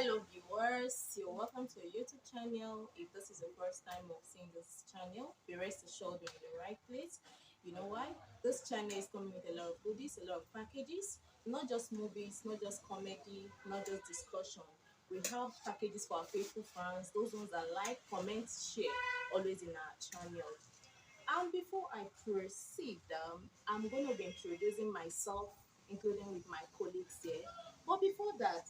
Hello viewers, you're welcome to your YouTube channel. If this is your first time of seeing this channel, be rest assured you're in the right place. You know why? This channel is coming with a lot of goodies, a lot of packages, not just movies, not just comedy, not just discussion. We have packages for our faithful fans, those ones that like, comment, share, always in our channel. And before I proceed, I'm going to be introducing myself, including with my colleagues here. But before that,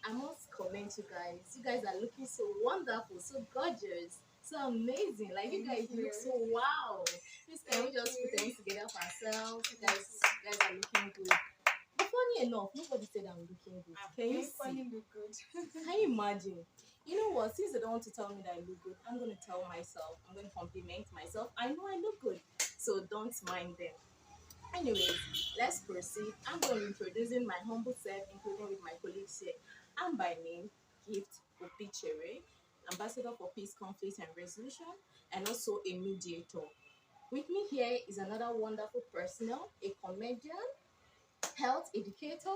I must commend you guys. You guys are looking so wonderful, so gorgeous, so amazing. Like you guys look so wow. Please can we just put things together for ourselves? You guys are looking good. But funny enough, nobody said I'm looking good. Can you see? Look good. Can you imagine? You know what? Since they don't want to tell me that I look good, I'm going to tell myself. I'm going to compliment myself. I know I look good, so don't mind them. Anyways, let's proceed. I'm going to be introducing my humble self, including with my colleagues here. I'm by name Gift Opichere, Ambassador for Peace, Conflict, and Resolution, and also a mediator. With me here is another wonderful personnel, a comedian, health educator,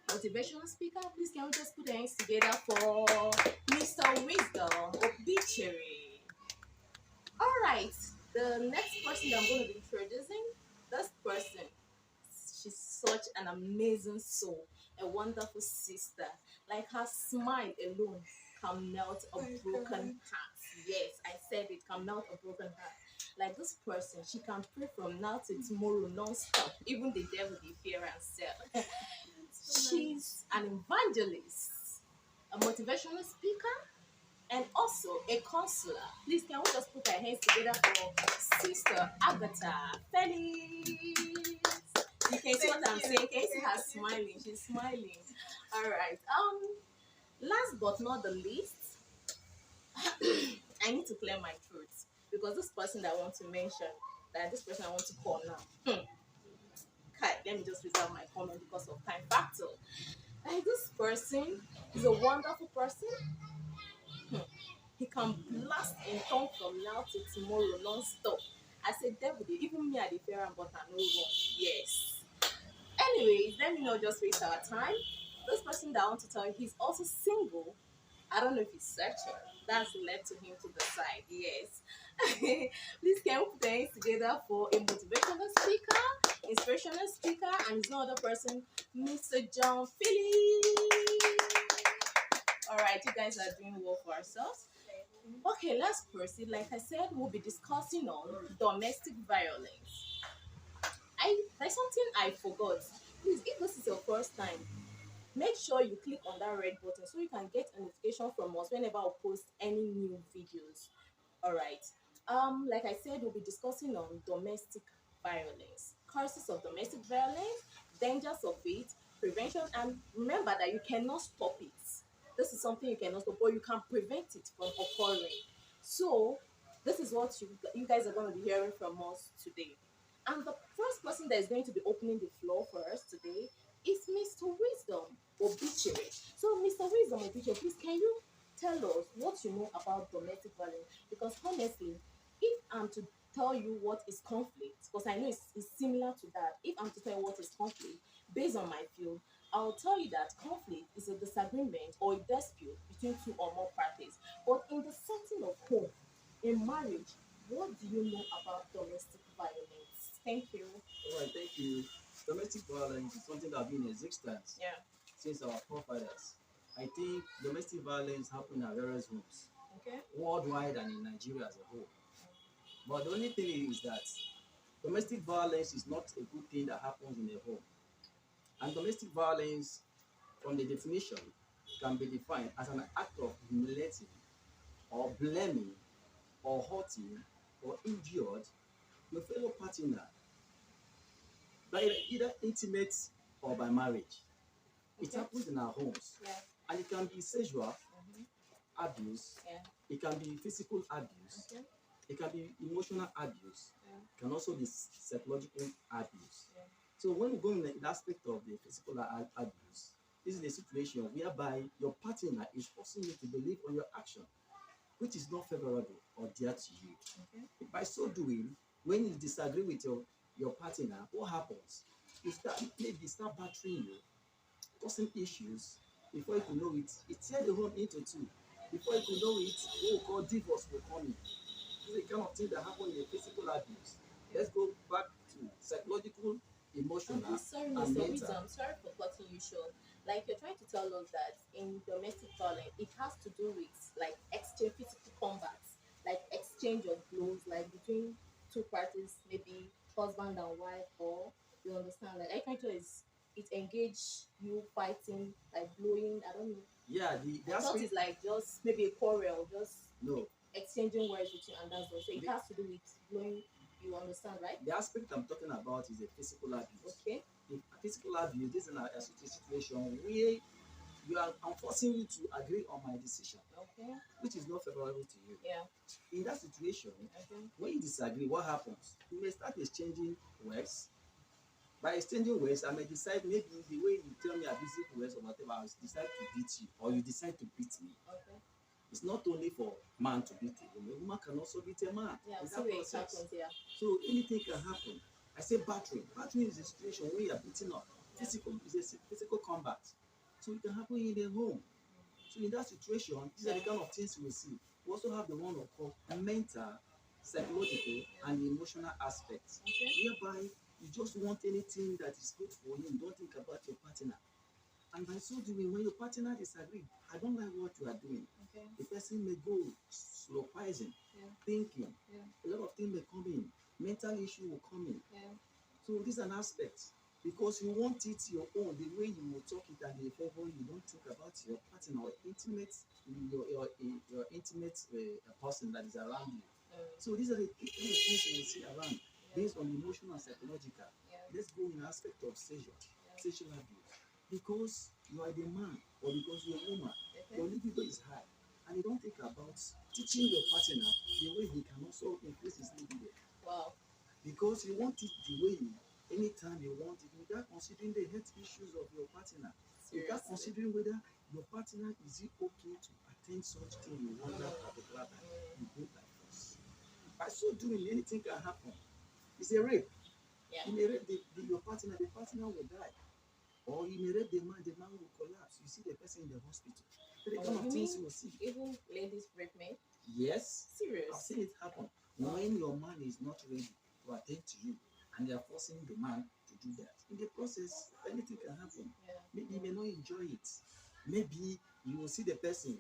motivational speaker. Please can we just put our hands together for Mr. Wisdom Obituary. All right, the next person that I'm going to be introducing, this person, she's such an amazing soul, a wonderful sister. Like her smile alone can melt a broken heart. Yes, I said it can melt a broken heart. Like this person, she can pray from now to tomorrow non-stop. Even the devil they fear and sell. She's an evangelist, a motivational speaker, and also a counselor. Please, can we just put our hands together for Sister Agatha Felix? You can see what I'm saying. Can you see her smiling? She's smiling. All right. Last but not the least, I need to clear my throat because this person that I want to mention, that this person I want to call now. Okay, let me just reserve my comment because of time factor. Like this person is a wonderful person. Hmm. He can blast in tongue from now to tomorrow non-stop. I said, devil, even me at the fair but I know wrong. Yes. Anyways, let me not just waste our time. This person that I want to tell you, he's also single. I don't know if he's searching. That's left to him to decide. Yes. Please can we put their hands together for a motivational speaker, inspirational speaker, and his no other person, Mr. John Phillips. All right, you guys are doing well for ourselves. Okay, let's proceed. Like I said, we'll be discussing on domestic violence. There's something I forgot. Please, if this is your first time, make sure you click on that red button so you can get a notification from us whenever we post any new videos. All right. Like I said, we'll be discussing on domestic violence, causes of domestic violence, dangers of it, prevention, and remember that you cannot stop it. This is something you cannot stop, but you can prevent it from occurring. So, this is what you guys are going to be hearing from us today. And the first person that is going to be opening the floor for us today is Mr. Wisdom Obituary. So, Mr. Wisdom Obituary, please can you tell us what you know about domestic violence? Because honestly, if I'm to tell you what is conflict, because I know it's similar to that, if I'm to tell you what is conflict based on my field, I'll tell you that conflict is a disagreement or a dispute between two or more parties. But in the setting of home, in marriage, what do you know about domestic violence? Thank you. All right, thank you. Domestic violence is something that has been in existence Yeah. since our forefathers. I think domestic violence happen at various homes, Okay. worldwide and in Nigeria as a whole. But the only thing is that domestic violence is not a good thing that happens in a home. And domestic violence, from the definition, can be defined as an act of humiliating or blaming or hurting or injured your fellow partner by either intimate or by marriage. It Okay. happens in our homes, Yeah. and it can be sexual Mhm. abuse, Yeah. it can be physical abuse, Okay. it can be emotional abuse, Yeah. it can also be psychological abuse. Yeah. So when we go in the aspect of the physical abuse, this is a situation whereby your partner is forcing you to believe on your action, which is not favorable or dear to you. Okay. By so doing, when you disagree with your partner, what happens? You start battering you, causing issues, Before you could know it, it tear the home into two. Before you could know it, what we call divorce will come in. This is the kind of thing that happen in a physical abuse. Let's go back to psychological, emotional, Sorry, and Mr. mental. Wisdom, sorry for cutting you short. Like you're trying to tell us that in domestic violence, it has to do with like exchange physical combat, like exchange of blows, like between two parties, maybe husband and wife, or you understand? Like I trying to is it engage you fighting, like blowing. I don't know. Yeah, the I thought aspect. it's like just maybe a quarrel, just No, exchanging words with you, and that's all. So it the, has to do with blowing. You understand, right? the aspect I'm talking about is a physical abuse. Okay. The physical abuse, this is a situation where I'm forcing you to agree on my decision, Okay. which is not favorable to you. Yeah. In that situation, Okay. when you disagree, what happens? You may start exchanging words. By exchanging words, I may decide maybe the way you tell me abusive words or whatever, I will decide to beat you, or you decide to beat me. Okay. It's not only for man to beat a woman. A woman can also beat a man Yeah, in see that where it process. happens. Yeah. So anything can happen. I say battering. Battering is a situation where you are beating up. Yeah. Physical is a physical combat. So it can happen in the home. So in that situation, these are the kind of things we see. We also have the one we call mental, psychological, and emotional aspects, Okay. whereby you just want anything that is good for you. Don't think about your partner. And by so doing, when your partner disagree, I don't like what you are doing. Okay. The person may go slow poison, Yeah. thinking. Yeah. A lot of things may come in. Mental issue will come in. Yeah. So this is an aspect because you want it your own, the way you will talk it and the favor you don't think about your partner or intimate, your intimate person that is around you. So these are the kind of things you will see around based on emotional and psychological. Yeah. Let's go in the aspect of sexual, Yeah. sexual abuse. Because you are the man or because you're a woman, Okay. your libido is high, and you don't think about teaching your partner the way he can also increase his libido Wow. because you want it the way you anytime you want it without considering the health issues of your partner, without Seriously. considering whether your partner is it okay to attend such thing you want that particular time. You go by force. By so doing, anything can happen. It's a rape. Yeah. You may rape your partner, the partner will die. Or you may rape the man will collapse. You see the person in the hospital. So the Oh, kind of you things mean you will see. even ladies rape men? Yes, Serious. I've seen it happen. When your man is not ready to attend to you and they are forcing the man to do that, in the process, anything can happen. Yeah. Maybe you may not enjoy it. Maybe you will see the person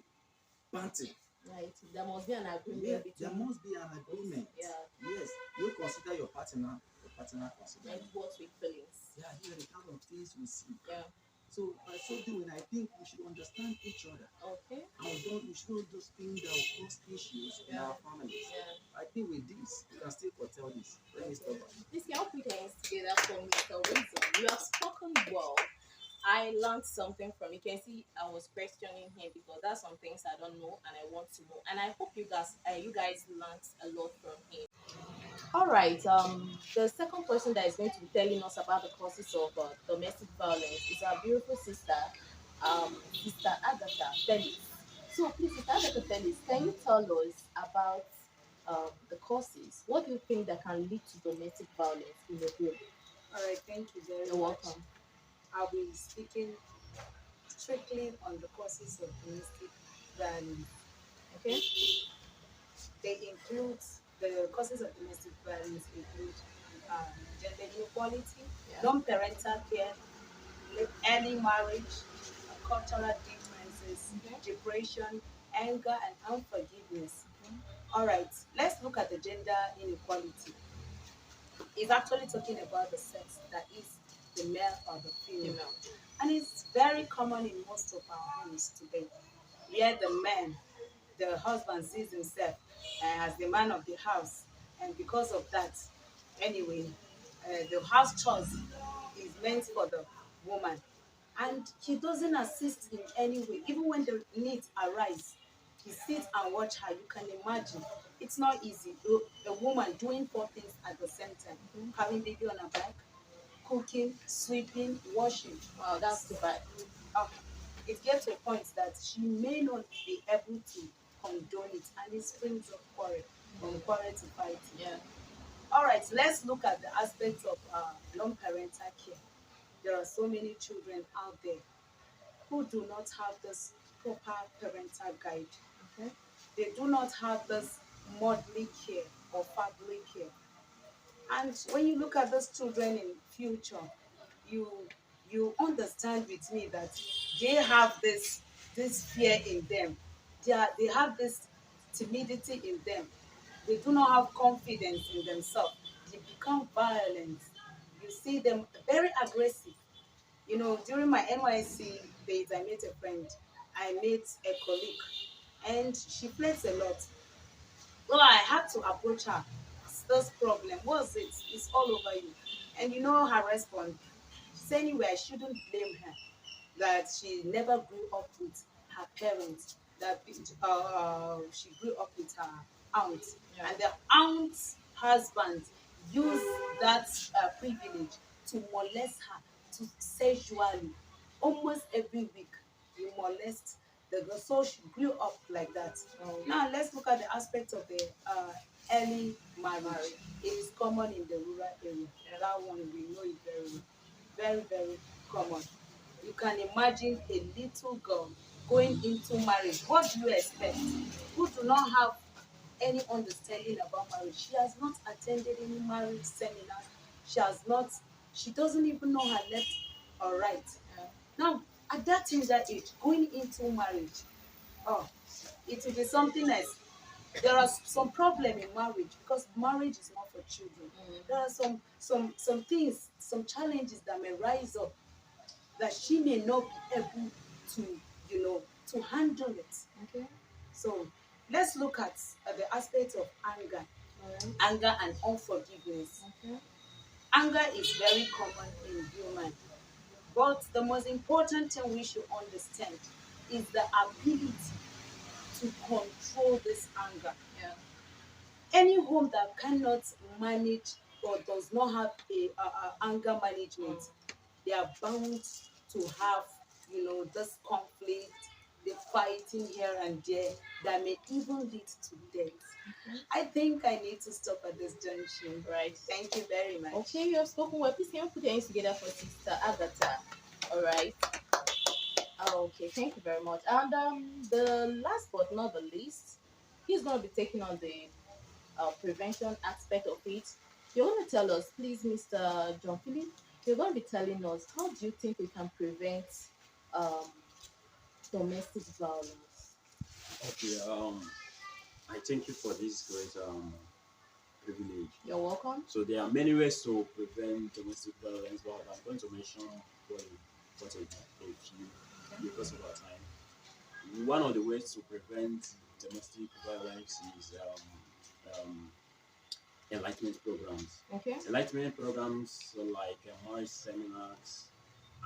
panting. Yeah. There must be an Yeah, agreement there between must be an agreement. yeah, Yes, you consider your partner consider like you. what with feelings. Yeah, these are the kind of things we see. Yeah. So by so doing, I think we should understand each other. Okay. And we shouldn't do things that will cause issues in Yeah. our families. Yeah. I think with this, you can still foretell this. Let me stop. Okay. Please can you put hands together for Mr. Wisdom? You have spoken well. I learned something from you. Can see I was questioning him because there's some things I don't know and I want to know. And I hope you guys learned a lot from him. All right. The second person that is going to be telling us about the causes of domestic violence is our beautiful sister, Sister Agatha Felix. So, please, Sister Agatha Felix, can you tell us about the causes? What do you think that can lead to domestic violence in the home? All right, thank you very You're much. welcome. I'll be speaking strictly on the causes of domestic violence. Okay. They include the causes of domestic violence include gender inequality, Yeah. non-parental care, early marriage, cultural differences, Okay. depression, anger, and unforgiveness. Okay. All right, let's look at the gender inequality. It's actually talking about the sex, that is the male or the female. Female. And it's very common in most of our homes today, where the man, the husband, sees himself as the man of the house. And because of that, anyway, the house chores is meant for the woman. And he doesn't assist in any way. Even when the needs arise, he sits and watch her. You can imagine. It's not easy. A woman doing four things at the same time. Carrying baby on her back, cooking, sweeping, washing. Wow, that's too bad. Okay. It gets to a point that she may not be able to condone it, and it springs up quarrel, from quarrel to fighting. Yeah. All right, let's look at the aspects of non-parental care. There are so many children out there who do not have this proper parental guide. Okay. They do not have this motherly care or fatherly care. And when you look at those children in future, you you understand with me that they have this fear in them. They have this timidity in them. They do not have confidence in themselves. They become violent. You see them very aggressive. You know, during my NYC days, I met a friend. I met a colleague, and she flirts a lot. Well, I had to approach her. This problem, what's it? It's all over you. And you know her response. She said, anyway, I shouldn't blame her. That she never grew up with her parents. That she grew up with her aunt. Yeah. And the aunt's husband used that privilege to molest her to sexually. Almost every week, you molest the girl. So she grew up like that. Oh. Now let's look at the aspect of the early marriage. It is common in the rural area. Yeah. That one we know it very well. Very, very common. You can imagine a little girl going into marriage. What do you expect? Who do not have any understanding about marriage. She has not attended any marriage seminars. She has not, she doesn't even know her left or right. Yeah. Now, at that tender age, going into marriage, oh, it will be something else. There are some problem in marriage because marriage is not for children. There are some things, some challenges that may rise up that she may not be able to, to handle it. Okay. So let's look at the aspect of anger, All right. anger and unforgiveness. Okay. Anger is very common in human, but the most important thing we should understand is the ability to control this anger. Yeah. Any home that cannot manage or does not have a anger management, they are bound to have, this conflict, the fighting here and there that may even lead to death. I think I need to stop at this junction. Right. Thank you very much. Okay, you have spoken well. Please can you put your hands together for Sister Agatha? All right. Okay, thank you very much. And the last but not the least, he's going to be taking on the prevention aspect of it. You're going to tell us, please, Mr. John Philip. You're going to be telling us how do you think we can prevent um, domestic violence? Okay, I thank you for this great privilege. You're welcome. So there are many ways to prevent domestic violence, but I'm going to mention what a few because of our time. One of the ways to prevent domestic violence is enlightenment programs. Okay. Enlightenment programs like marriage seminars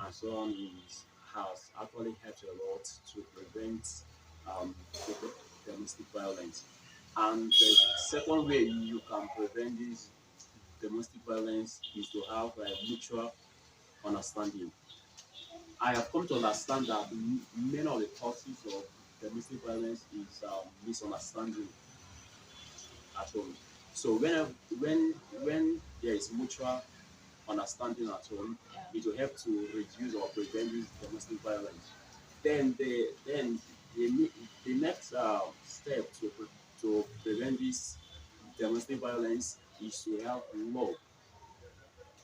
and so on has actually helped a lot to prevent um, domestic violence. And the second way you can prevent this domestic violence is to have a mutual understanding. I have come to understand that many of the causes of domestic violence is misunderstanding at home. So when there is mutual understanding at home, Yeah. it will help to reduce or prevent this domestic violence. Then the next step to prevent this domestic violence is to have love,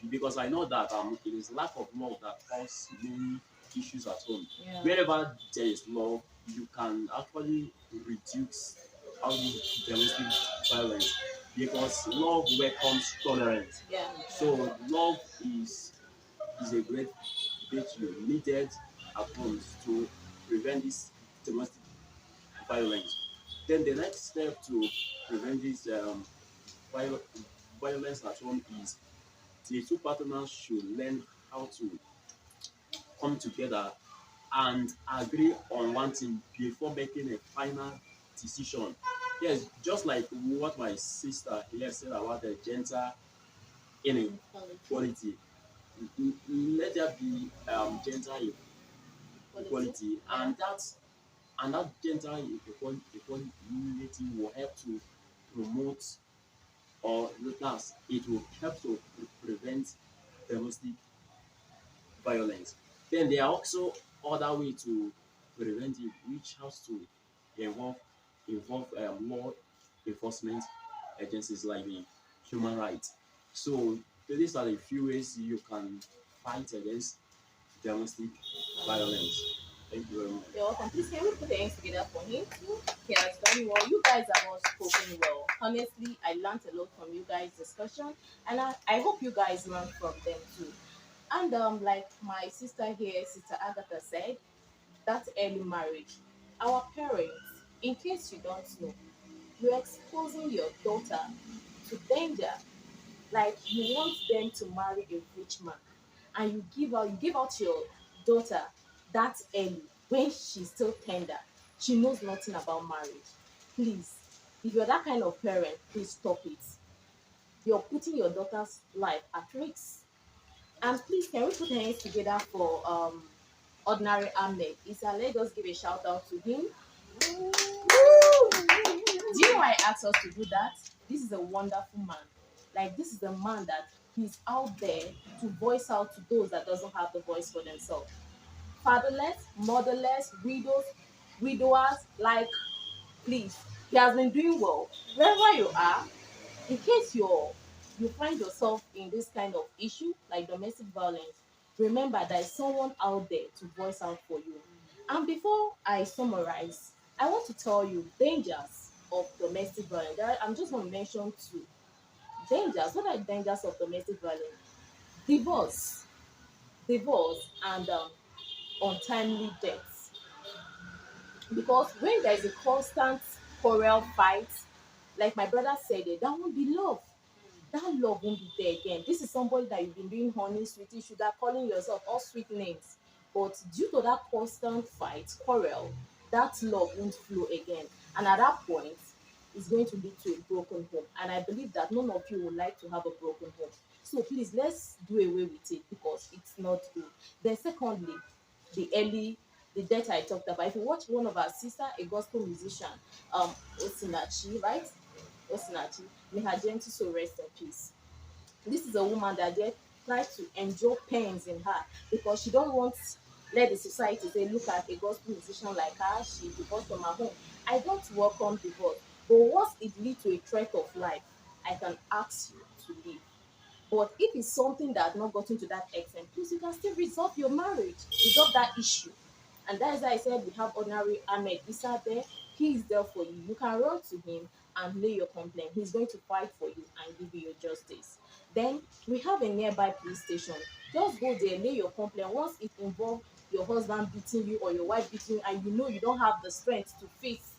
because I know that it is lack of love that causes many issues at home. Yeah. Wherever there is love, you can actually reduce all the domestic violence, because love welcomes tolerance. Yeah. So love is a great virtue needed at home to prevent this domestic violence. Then the next step to prevent this viol- violence at home is the two partners should learn how to come together and agree on one thing before making a final decision. Yes, just like what my sister here said about the gender inequality. Let there be gender equality, and that gender equality will help to promote, or last, it will help to prevent domestic violence. Then there are also other way to prevent it, which has to involve law enforcement agencies like the human rights. So these are the few ways you can fight against domestic violence. Thank you very much. You're welcome. Please, can we put the hands together for him too? He has done well. You guys have all spoken well. Honestly, I learned a lot from you guys' discussion, and I hope you guys learned from them too. And like my sister here, Sister Agatha said, that early marriage, our parents, in case you don't know, you're exposing your daughter to danger. Like you want them to marry a rich man, and you give out your daughter that early when she's still tender. She knows nothing about marriage. Please, if you're that kind of parent, please stop it. You're putting your daughter's life at risk. And please, can we put hands together for Ordinary Ahmed? Isa, let us give a shout out to him. Woo! Do you know why I asked us to do that? This is a wonderful man. Like this is the man that he's out there to voice out to those that doesn't have the voice for themselves. Fatherless, motherless, widows, widowers, like please. He has been doing well. Wherever you are, in case you find yourself in this kind of issue like domestic violence, remember there is someone out there to voice out for you. And before I summarize, I want to tell you dangers of domestic violence. I'm just going to mention two dangers. What are dangers of domestic violence? Divorce, divorce, and untimely death. Because when there is a constant quarrel fight, like my brother said, that won't be love. That love won't be there again. This is somebody that you've been doing honey, sweetie, sugar, calling yourself all sweet names. But due to that constant fight, quarrel, that love won't flow again. And at that point, it's going to lead to a broken home. And I believe that none of you would like to have a broken home. So please, let's do away with it because it's not good. Then secondly, the early the death I talked about. If you watch one of our sister, a gospel musician, Osinachi, right? Osinachi, may her gentle soul rest in peace. This is a woman that they try to endure pains in her because she don't want let the society say, look at a gospel musician like her, she divorced from her home. I don't welcome divorce, but once it leads to a threat of life, I can ask you to leave. But if it's something that has not gotten to that extent, please you can still resolve your marriage, resolve that issue. And that is why I said we have Ordinary Ahmed Issa there. He is there for you. You can run to him and lay your complaint. He's going to fight for you and give you your justice. Then we have a nearby police station. Just go there, lay your complaint. Once it involves your husband beating you or your wife beating you, and you know you don't have the strength to face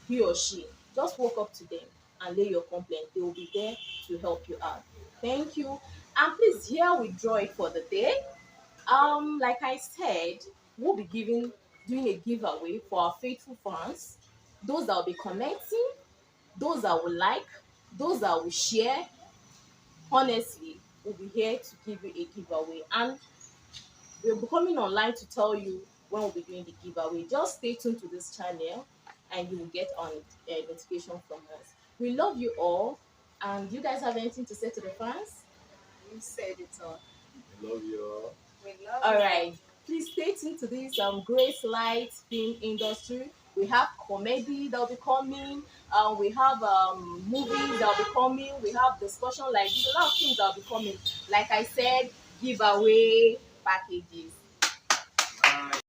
he or she, just walk up to them and lay your complaint. They will be there to help you out. Thank you. And please here we draw it for the day. Like I said, we'll be doing a giveaway for our faithful fans, those that will be connecting, those that will like, those that will share. Honestly, we'll be here to give you a giveaway, and we'll be coming online to tell you when we'll be doing the giveaway. Just stay tuned to this channel, and you will get on notification from us. We love you all, and do you guys have anything to say to the fans? You said it all. I love you all. We love All you. right. Please stay tuned to this Grace Light film industry. We have comedy that will be coming. We have movies that will be coming. We have discussion like this. A lot of things that will be coming. Like I said, giveaway packages. Bye.